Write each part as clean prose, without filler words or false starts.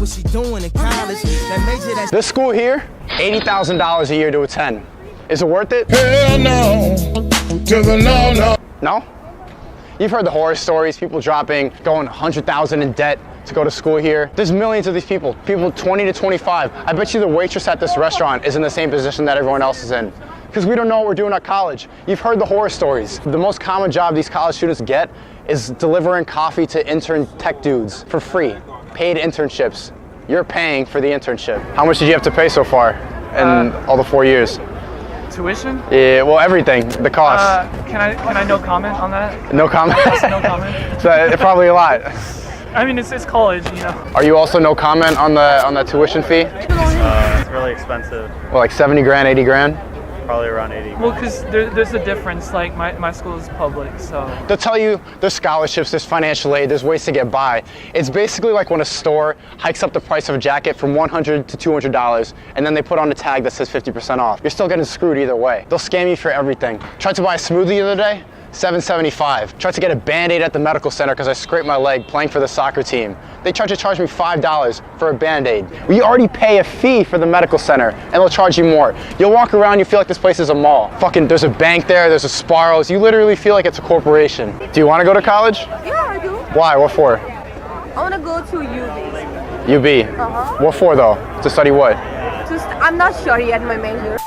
what she doing in college. That major that This school here, $80,000 a year to attend. Is it worth it? Hell no, to the no. No? You've heard the horror stories, people going 100,000 in debt to go to school here. There's millions of these people 20 to 25. I bet you the waitress at this restaurant is in the same position that everyone else is in. Because we don't know what we're doing at college. You've heard the horror stories. The most common job these college students get is delivering coffee to intern tech dudes for free. Paid internships. You're paying for the internship. How much did you have to pay so far in all the 4 years? Tuition? Yeah, well, everything, the cost. Can I no comment on that? No comment? No comment. So probably a lot. I mean, it's college, you know. Are you also no comment on the tuition fee? It's really expensive. Well, like 70 grand, 80 grand? Probably around 80. Well, because there's a difference. Like my school is public, so. They'll tell you there's scholarships, there's financial aid, there's ways to get by. It's basically like when a store hikes up the price of a jacket from $100 to $200, and then they put on a tag that says 50% off. You're still getting screwed either way. They'll scam you for everything. Tried to buy a smoothie the other day, $7.75. Tried to get a Band-Aid at the medical center because I scraped my leg playing for the soccer team. They tried to charge me $5 for a Band-Aid. We already pay a fee for the medical center, and they'll charge you more. You'll walk around, you feel like this place is a mall. Fucking, there's a bank there, there's a Sparrows. You literally feel like it's a corporation. Do you want to go to college? Yeah, I do. Why? What for? I want to go to UB. UB? Uh-huh. What for though? To study what? I'm not sure yet my major.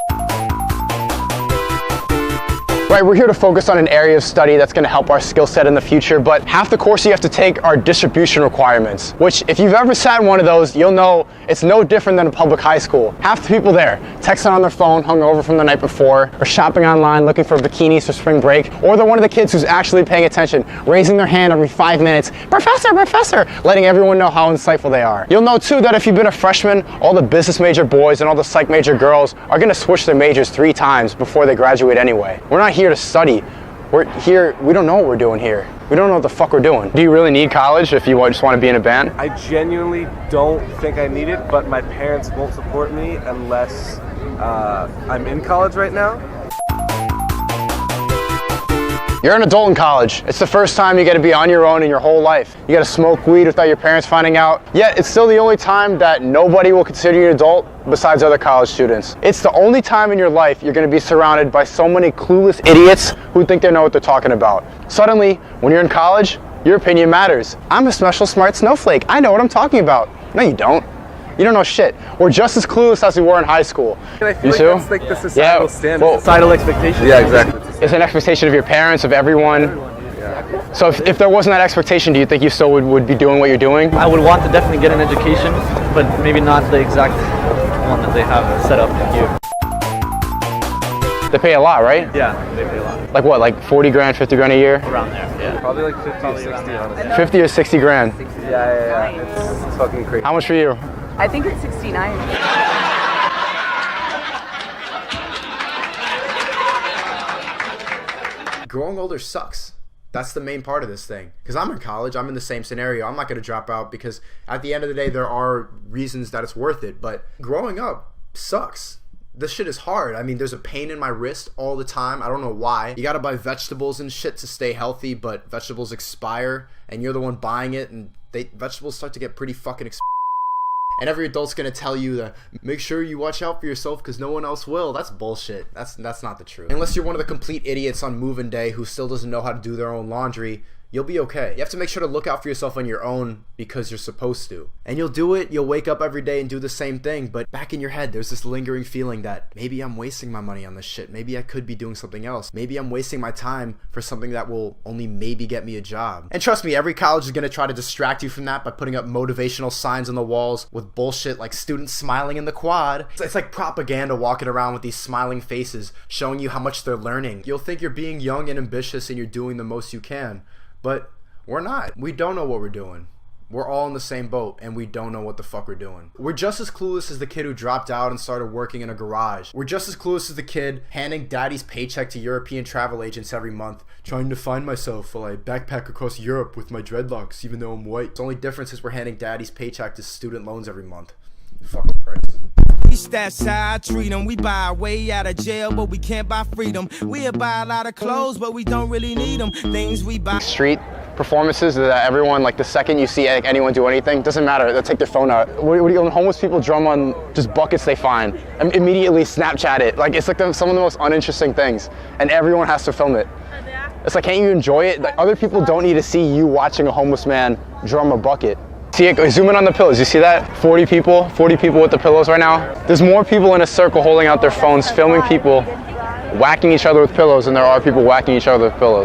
Right, we're here to focus on an area of study that's going to help our skill set in the future, but half the course you have to take are distribution requirements, which if you've ever sat in one of those, you'll know it's no different than a public high school. Half the people there, texting on their phone, hungover from the night before, or shopping online looking for bikinis for spring break, or they're one of the kids who's actually paying attention, raising their hand every 5 minutes, "Professor, professor," letting everyone know how insightful they are. You'll know too that if you've been a freshman, all the business major boys and all the psych major girls are going to switch their majors 3 times before they graduate anyway. We're not here to study. We're here, we don't know what we're doing here. We don't know what the fuck we're doing. Do you really need college if you just want to be in a band? I genuinely don't think I need it, but my parents won't support me unless I'm in college right now. You're an adult in college. It's the first time you get to be on your own in your whole life. You get to smoke weed without your parents finding out. Yet it's still the only time that nobody will consider you an adult besides other college students. It's the only time in your life you're going to be surrounded by so many clueless idiots who think they know what they're talking about. Suddenly, when you're in college, your opinion matters. I'm a special smart snowflake. I know what I'm talking about. No, you don't. You don't know shit. We're just as clueless as we were in high school. And I feel like that's like the societal standard. Well, societal expectation. Yeah, exactly. It's an expectation of your parents, of everyone. Yeah. So if there wasn't that expectation, do you think you still would be doing what you're doing? I would want to definitely get an education, but maybe not the exact one that they have set up here. They pay a lot, right? Yeah, they pay a lot. Like what, like 40 grand, 50 grand a year? Around there, yeah. Probably like 50 or 60, honestly. 50 or 60 grand? Yeah. It's fucking crazy. How much for you? I think it's 69. Growing older sucks. That's the main part of this thing. Because I'm in college, I'm in the same scenario. I'm not going to drop out because at the end of the day, there are reasons that it's worth it. But growing up sucks. This shit is hard. I mean, there's a pain in my wrist all the time. I don't know why. You gotta buy vegetables and shit to stay healthy, but vegetables expire, and you're the one buying it, and vegetables start to get pretty fucking expensive. And every adult's gonna tell you that make sure you watch out for yourself because no one else will. That's bullshit. That's not the truth. Unless you're one of the complete idiots on move-in day who still doesn't know how to do their own laundry, you'll be okay. You have to make sure to look out for yourself on your own because you're supposed to. And you'll do it, you'll wake up every day and do the same thing, but back in your head, there's this lingering feeling that maybe I'm wasting my money on this shit. Maybe I could be doing something else. Maybe I'm wasting my time for something that will only maybe get me a job. And trust me, every college is gonna try to distract you from that by putting up motivational signs on the walls with bullshit like students smiling in the quad. It's like propaganda walking around with these smiling faces showing you how much they're learning. You'll think you're being young and ambitious and you're doing the most you can. But we're not. We don't know what we're doing. We're all in the same boat and we don't know what the fuck we're doing. We're just as clueless as the kid who dropped out and started working in a garage. We're just as clueless as the kid handing daddy's paycheck to European travel agents every month, trying to find myself while I backpack across Europe with my dreadlocks even though I'm white. The only difference is we're handing daddy's paycheck to student loans every month. Fucking price. That's how I treat them. We buy our way out of jail, but we can't buy freedom. We'll buy a lot of clothes, but we don't really need them. Things we buy. Street, performances that everyone, like the second you see anyone do anything, doesn't matter, they'll take their phone out. When homeless people drum on just buckets they find, and immediately Snapchat it. Like it's like some of the most uninteresting things, and everyone has to film it. It's like, can't you enjoy it? Like other people don't need to see you watching a homeless man drum a bucket. See it, zoom in on the pillows, you see that? 40 people with the pillows right now. There's more people in a circle holding out their phones, filming people whacking each other with pillows than there are people whacking each other with pillows.